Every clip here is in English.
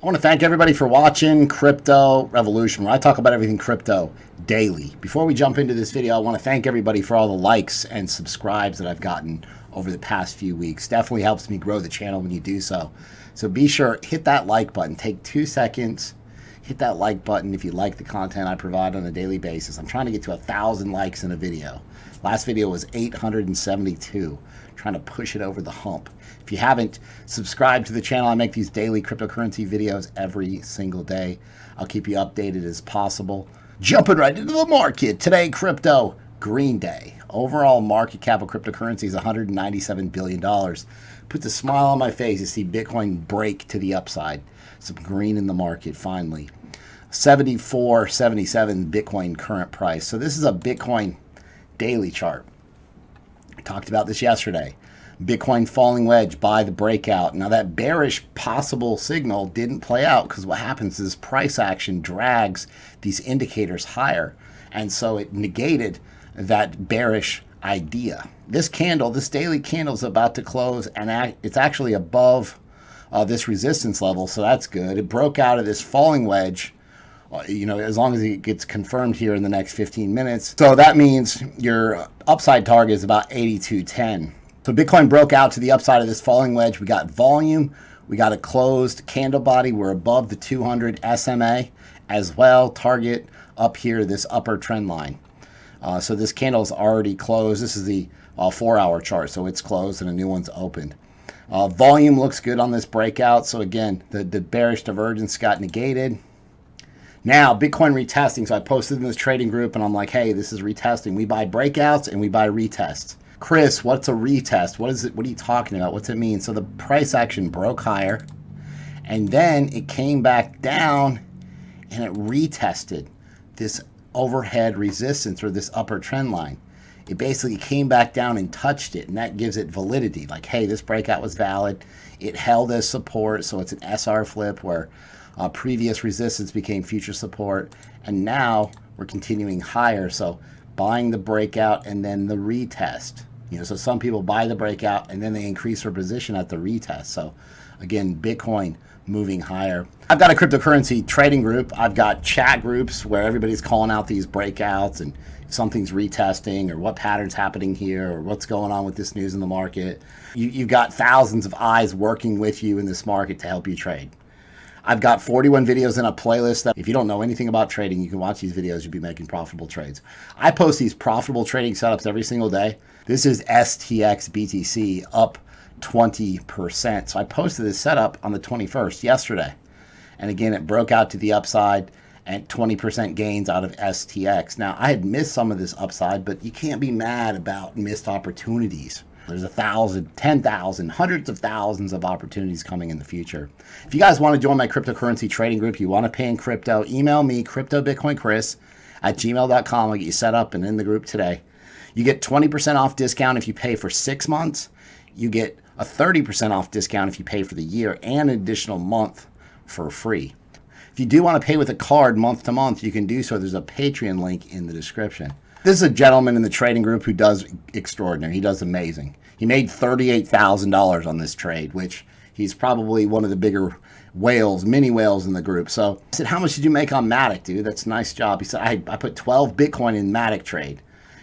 I want to thank everybody for watching Crypto Revolution, where I talk about everything crypto daily. Before we jump into this video, I want to thank everybody for all the likes and subscribes that I've gotten over the past few weeks. Definitely helps me grow the channel when you do so. So be sure, hit that like button. Take 2 seconds. Hit that like button if you like the content I provide on a daily basis. I'm trying to get to 1,000 likes in a video. Last video was 872. Trying to push it over the hump. If you haven't subscribed to the channel, I make these daily cryptocurrency videos every single day. I'll keep you updated as possible. Jumping right into the market. Today, crypto, green day. Overall market cap of cryptocurrency is $197 billion. Puts a smile on my face to see Bitcoin break to the upside. Some green in the market finally. 74.77 Bitcoin current price. So this is a Bitcoin daily chart. I talked about this yesterday. Bitcoin falling wedge, buy the breakout. Now that bearish possible signal didn't play out because what happens is price action drags these indicators higher. And so it negated that bearish idea. This candle, this daily candle is about to close and it's actually above this resistance level. So that's good. It broke out of this falling wedge. You know, as long as it gets confirmed here in the next 15 minutes. So that means your upside target is about 82.10. So Bitcoin broke out to the upside of this falling wedge. We got volume. We got a closed candle body. We're above the 200 SMA as well. Target up here, this upper trend line. So this candle is already closed. This is the 4-hour chart. So it's closed and a new one's opened. Volume looks good on this breakout. So again, the bearish divergence got negated. Now, Bitcoin retesting. So I posted in this trading group and I'm like, hey, this is retesting. We buy breakouts and we buy retests. Chris, what's a retest? What is it? What are you talking about? What's it mean? So the price action broke higher and then it came back down and it retested this overhead resistance or this upper trend line. It basically came back down and touched it, and that gives it validity. Like, hey, this breakout was valid. It held as support, so it's an SR flip where previous resistance became future support, and now we're continuing higher. So buying the breakout and then the retest. You know, so some people buy the breakout and then they increase their position at the retest. So again, Bitcoin moving higher. I've got a cryptocurrency trading group. I've got chat groups where everybody's calling out these breakouts and if something's retesting or what pattern's happening here or what's going on with this news in the market. You've got thousands of eyes working with you in this market to help you trade. I've got 41 videos in a playlist that if you don't know anything about trading, you can watch these videos. You'll be making profitable trades. I post these profitable trading setups every single day. This is STX BTC up 20%. So I posted this setup on the 21st yesterday. And again, it broke out to the upside and 20% gains out of STX. Now, I had missed some of this upside, but you can't be mad about missed opportunities. There's 1,000, 10,000, hundreds of thousands of opportunities coming in the future. If you guys want to join my cryptocurrency trading group, you want to pay in crypto, email me, cryptobitcoinchris at gmail.com. I'll get you set up and in the group today. You get 20% off discount if you pay for 6 months. You get a 30% off discount if you pay for the year and an additional month for free. If you do want to pay with a card month to month, you can do so. There's a Patreon link in the description. This is a gentleman in the trading group who does extraordinary. He does amazing. He made $38,000 on this trade, which he's probably one of the bigger whales, mini whales in the group. So I said, how much did you make on Matic, dude? That's a nice job. He said, I put 12 Bitcoin in Matic trade.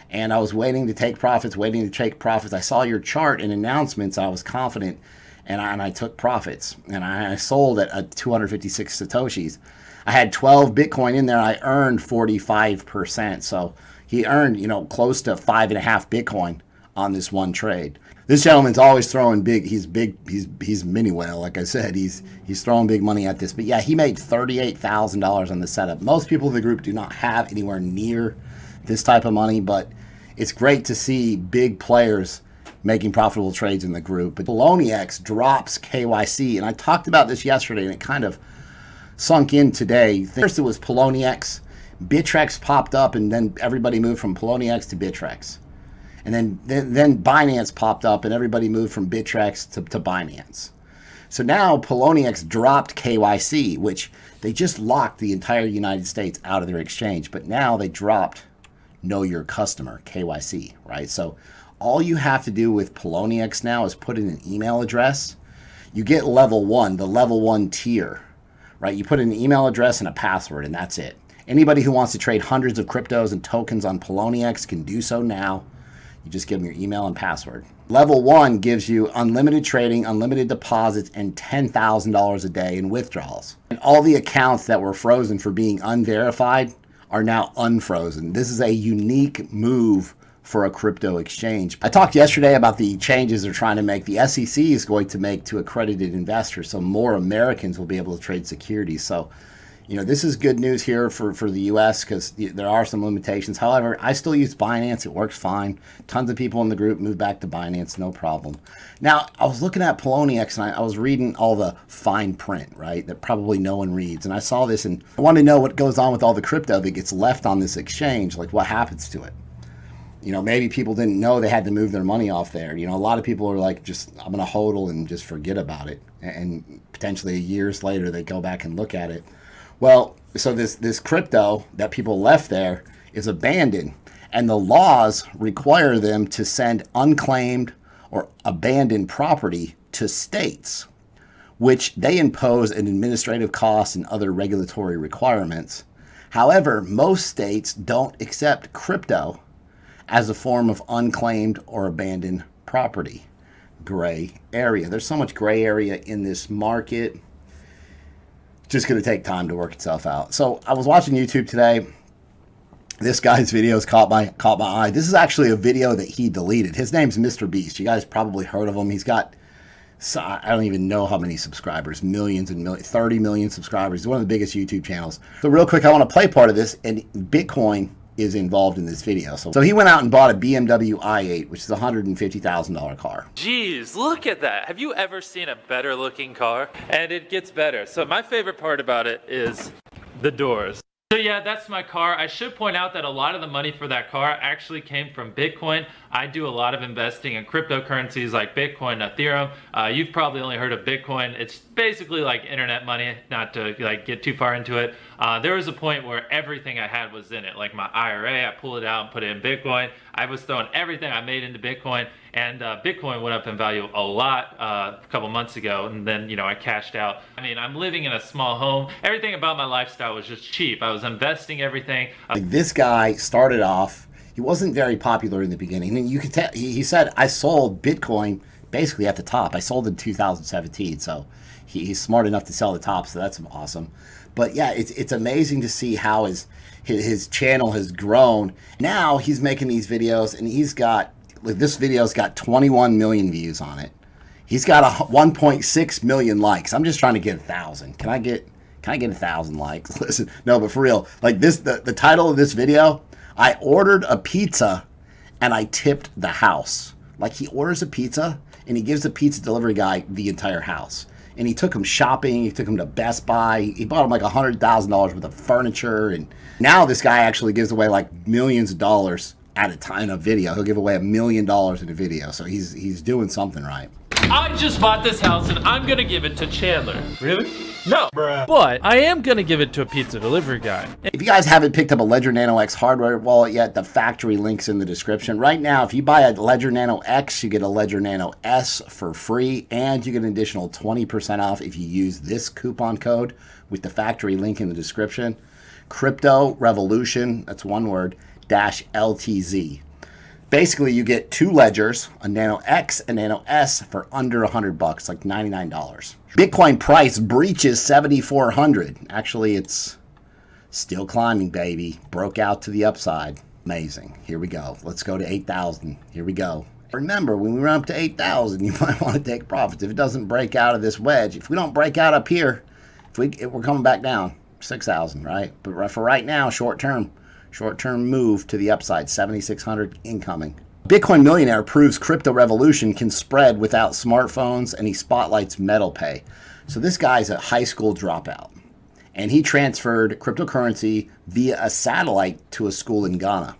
And I was waiting to take profits, I saw your chart and announcements. I was confident and I took profits. And I sold at 256 Satoshis. I had 12 Bitcoin in there. I earned 45%. So he earned, you know, close to 5.5 Bitcoin on this one trade. This gentleman's always throwing big. He's mini whale, like I said. He's throwing big money at this. But yeah, he made $38,000 on the setup. Most people in the group do not have anywhere near this type of money, but it's great to see big players making profitable trades in the group. But Poloniex drops KYC, and I talked about this yesterday, and it kind of sunk in today. First it was Poloniex. Bittrex popped up, and then everybody moved from Poloniex to Bittrex. And then Binance popped up, and everybody moved from Bittrex to Binance. So now Poloniex dropped KYC, which they just locked the entire United States out of their exchange. But now they dropped Know Your Customer, KYC, right? So all you have to do with Poloniex now is put in an email address. You get level 1, the level 1 tier right? You put in an email address and a password, and that's it. Anybody who wants to trade hundreds of cryptos and tokens on Poloniex can do so now. You just give them your email and password. Level 1 gives you unlimited trading, unlimited deposits, and $10,000 a day in withdrawals. And all the accounts that were frozen for being unverified are now unfrozen. This is a unique move for a crypto exchange. I talked yesterday about the changes they're trying to make. The SEC is going to make to accredited investors, so more Americans will be able to trade securities. So, you know, this is good news here for the U.S. because there are some limitations. However, I still use Binance. It works fine. Tons of people in the group move back to Binance, no problem. Now, I was looking at Poloniex and I was reading all the fine print, right, that probably no one reads. And I saw this and I want to know what goes on with all the crypto that gets left on this exchange, like what happens to it. You know, maybe people didn't know they had to move their money off there. You know, a lot of people are like, I'm going to hodl and just forget about it. And potentially years later, they go back and look at it. Well, so this crypto that people left there is abandoned, and the laws require them to send unclaimed or abandoned property to states, which they impose an administrative cost and other regulatory requirements. However, most states don't accept crypto as a form of unclaimed or abandoned property. Gray area. There's so much gray area in this market. Just going to take time to work itself out. So I was watching YouTube today. This guy's videos caught my eye. This is actually a video that he deleted. His name's Mr. Beast. You guys probably heard of him. He's got, I don't even know how many subscribers, millions and millions, 30 million subscribers. He's one of the biggest YouTube channels. So real quick, I want to play part of this, and Bitcoin is involved in this video. So he went out and bought a BMW i8, which is a $150,000 car. Jeez, look at that. Have you ever seen a better looking car? And it gets better. So my favorite part about it is the doors. So yeah, that's my car. I should point out that a lot of the money for that car actually came from Bitcoin. I do a lot of investing in cryptocurrencies like Bitcoin, Ethereum. You've probably only heard of Bitcoin. It's basically like internet money, not to like get too far into it. There was a point where everything I had was in it. Like my IRA, I pulled it out and put it in Bitcoin. I was throwing everything I made into Bitcoin, and Bitcoin went up in value a lot a couple months ago, and then, you know, I cashed out. I mean, I'm living in a small home. Everything about my lifestyle was just cheap. I was investing everything. Like this guy started off, he wasn't very popular in the beginning. And you can tell, he said, I sold Bitcoin basically at the top. I sold in 2017, so he's smart enough to sell the top, so that's awesome. But yeah, it's amazing to see how his channel has grown. Now he's making these videos, and he's got, like, this video's got 21 million views on it. He's got 1.6 million likes. I'm just trying to get 1,000. Can I get 1,000 likes? Listen, no, but for real, like this, the title of this video, I ordered a pizza and I tipped the house. Like, he orders a pizza and he gives the pizza delivery guy the entire house. And he took him shopping. He took him to Best Buy. He bought him like $100,000 worth of furniture. And now this guy actually gives away like millions of dollars at a time in a video. He'll give away $1 million in a video. So he's doing something right. I just bought this house and I'm gonna give it to Chandler. Really? No. Bruh. But I am gonna give it to a pizza delivery guy. If you guys haven't picked up a Ledger Nano X hardware wallet yet, the factory link's in the description. Right now, if you buy a Ledger Nano X, you get a Ledger Nano S for free, and you get an additional 20% off if you use this coupon code with the factory link in the description. Crypto Revolution, that's one word, -LTZ. Basically, you get two ledgers, a Nano X and Nano S, for under $100, like $99. Bitcoin price breaches 7,400. Actually, it's still climbing, baby. Broke out to the upside. Amazing. Here we go. Let's go to 8,000. Here we go. Remember, when we run up to 8,000, you might want to take profits. If it doesn't break out of this wedge, if we don't break out up here, if we're coming back down, 6,000, right? But for right now, short-term move to the upside, 7,600 incoming. Bitcoin Millionaire proves crypto revolution can spread without smartphones, and he spotlights metal pay. So this guy's a high school dropout, and he transferred cryptocurrency via a satellite to a school in Ghana.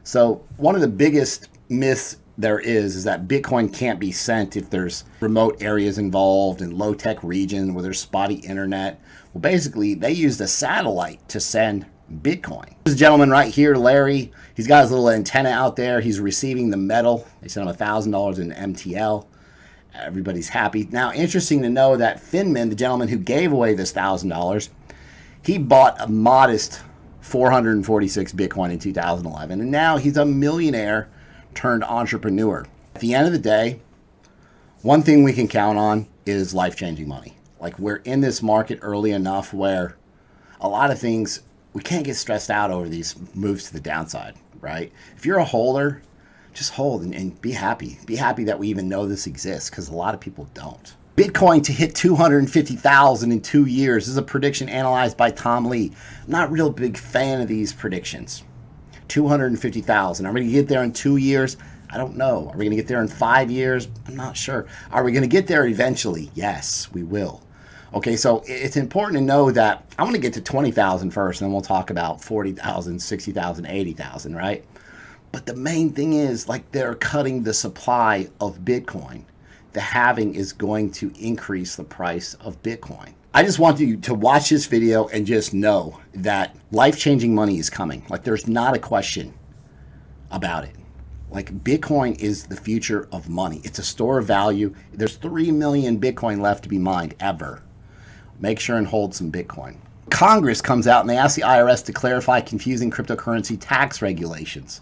So one of the biggest myths there is that Bitcoin can't be sent if there's remote areas involved in low-tech region where there's spotty internet. Well, basically, they used a satellite to send Bitcoin. This gentleman right here, Larry, he's got his little antenna out there. He's receiving the metal. They sent him $1,000 in MTL. Everybody's happy. Now, interesting to know that Finman, the gentleman who gave away this $1,000, he bought a modest 446 Bitcoin in 2011, and now he's a millionaire turned entrepreneur. At the end of the day, one thing we can count on is life-changing money. Like, we're in this market early enough where a lot of things, we can't get stressed out over these moves to the downside, right? If you're a holder, just hold and be happy. Be happy that we even know this exists, because a lot of people don't. Bitcoin to hit 250,000 in 2 years. This is a prediction analyzed by Tom Lee. I'm not a real big fan of these predictions. 250,000. Are we going to get there in 2 years? I don't know. Are we going to get there in 5 years? I'm not sure. Are we going to get there eventually? Yes, we will. Okay, so it's important to know that I'm going to get to 20,000 first, and then we'll talk about 40,000, 60,000, 80,000, right? But the main thing is, like, they're cutting the supply of Bitcoin. The halving is going to increase the price of Bitcoin. I just want you to watch this video and just know that life-changing money is coming. Like, there's not a question about it. Like, Bitcoin is the future of money. It's a store of value. There's 3 million Bitcoin left to be mined ever. Make sure and hold some Bitcoin. Congress comes out and they ask the IRS to clarify confusing cryptocurrency tax regulations.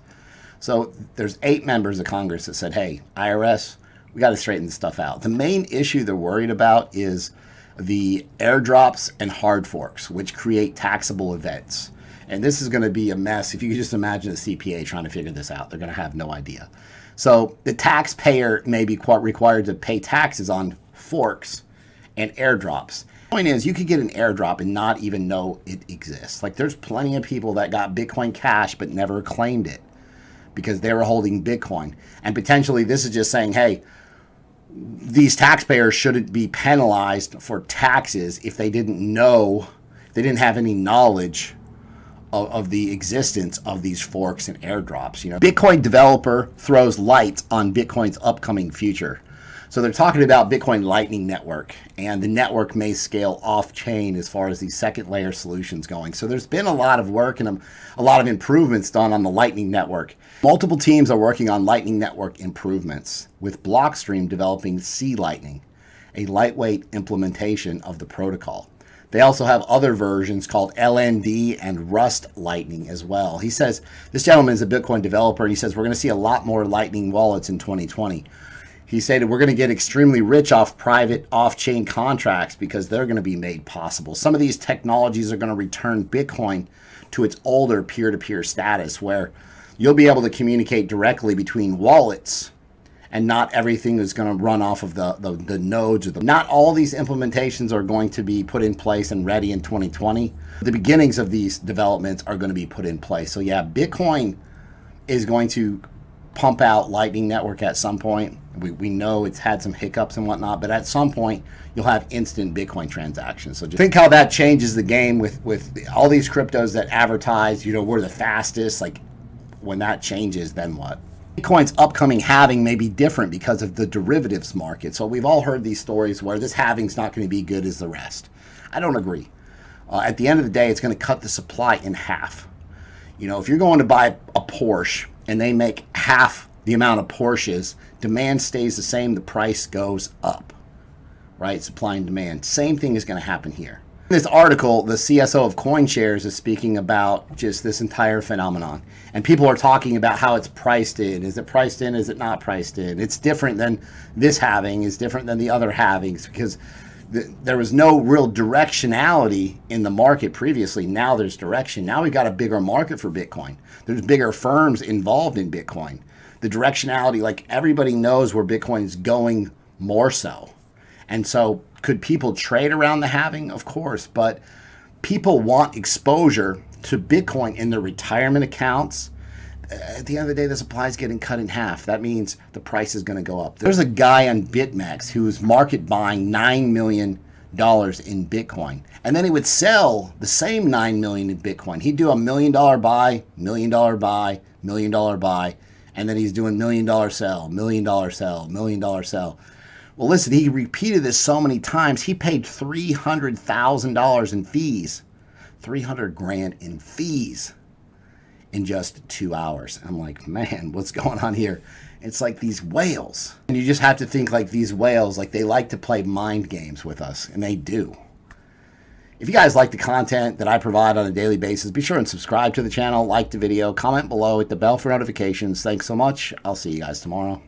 So there's 8 members of Congress that said, hey, IRS, we got to straighten this stuff out. The main issue they're worried about is the airdrops and hard forks, which create taxable events. And this is going to be a mess. If you could just imagine a CPA trying to figure this out, they're going to have no idea. So the taxpayer may be required to pay taxes on forks and airdrops. The point is, you could get an airdrop and not even know it exists. Like, there's plenty of people that got Bitcoin Cash but never claimed it because they were holding Bitcoin. And potentially this is just saying, hey, these taxpayers shouldn't be penalized for taxes if they didn't know, they didn't have any knowledge of the existence of these forks and airdrops. You know, Bitcoin developer throws light on Bitcoin's upcoming future. So they're talking about Bitcoin Lightning Network, and the network may scale off-chain as far as these second layer solutions going. So there's been a lot of work and a lot of improvements done on the Lightning Network. Multiple teams are working on Lightning Network improvements, with Blockstream developing C Lightning, a lightweight implementation of the protocol. They also have other versions called LND and Rust Lightning as well. He says, this gentleman is a Bitcoin developer, and he says, we're going to see a lot more Lightning wallets in 2020. He stated, we're going to get extremely rich off private off-chain contracts because they're going to be made possible. Some of these technologies are going to return Bitcoin to its older peer-to-peer status, where you'll be able to communicate directly between wallets and not everything is going to run off of the nodes. Not all these implementations are going to be put in place and ready in 2020. The beginnings of these developments are going to be put in place. So yeah, Bitcoin is going to pump out Lightning Network at some point. We know it's had some hiccups and whatnot, but at some point you'll have instant Bitcoin transactions. So just think how that changes the game with all these cryptos that advertise, you know, we're the fastest. Like, when that changes, then what? Bitcoin's upcoming halving may be different because of the derivatives market. So we've all heard these stories where this halving's not going to be good as the rest. I don't agree. At the end of the day, it's going to cut the supply in half. You know, if you're going to buy a Porsche and they make half the amount of Porsches, demand stays the same, the price goes up, right? Supply and demand. Same thing is going to happen here. In this article, the CSO of CoinShares is speaking about just this entire phenomenon. And people are talking about how it's priced in. Is it priced in? Is it not priced in? It's different than this halving, is different than the other halvings, because there was no real directionality in the market previously. Now there's direction. Now we've got a bigger market for Bitcoin. There's bigger firms involved in Bitcoin. The directionality, like, everybody knows where Bitcoin is going more so. And so could people trade around the halving? Of course, but people want exposure to Bitcoin in their retirement accounts. At the end of the day, the supply is getting cut in half. That means the price is going to go up. There's a guy on BitMEX who's market buying $9 million in Bitcoin. And then he would sell the same $9 million in Bitcoin. He'd do $1 million buy, $1 million buy, $1 million buy. And then he's doing $1 million sell, $1 million sell, $1 million sell. Well, listen, he repeated this so many times. He paid $300,000 in fees, $300,000 in fees in just 2 hours. I'm like, man, what's going on here? It's like these whales. And you just have to think like these whales, like they like to play mind games with us, and they do. If you guys like the content that I provide on a daily basis, be sure and subscribe to the channel, like the video, comment below, hit the bell for notifications. Thanks so much. I'll see you guys tomorrow.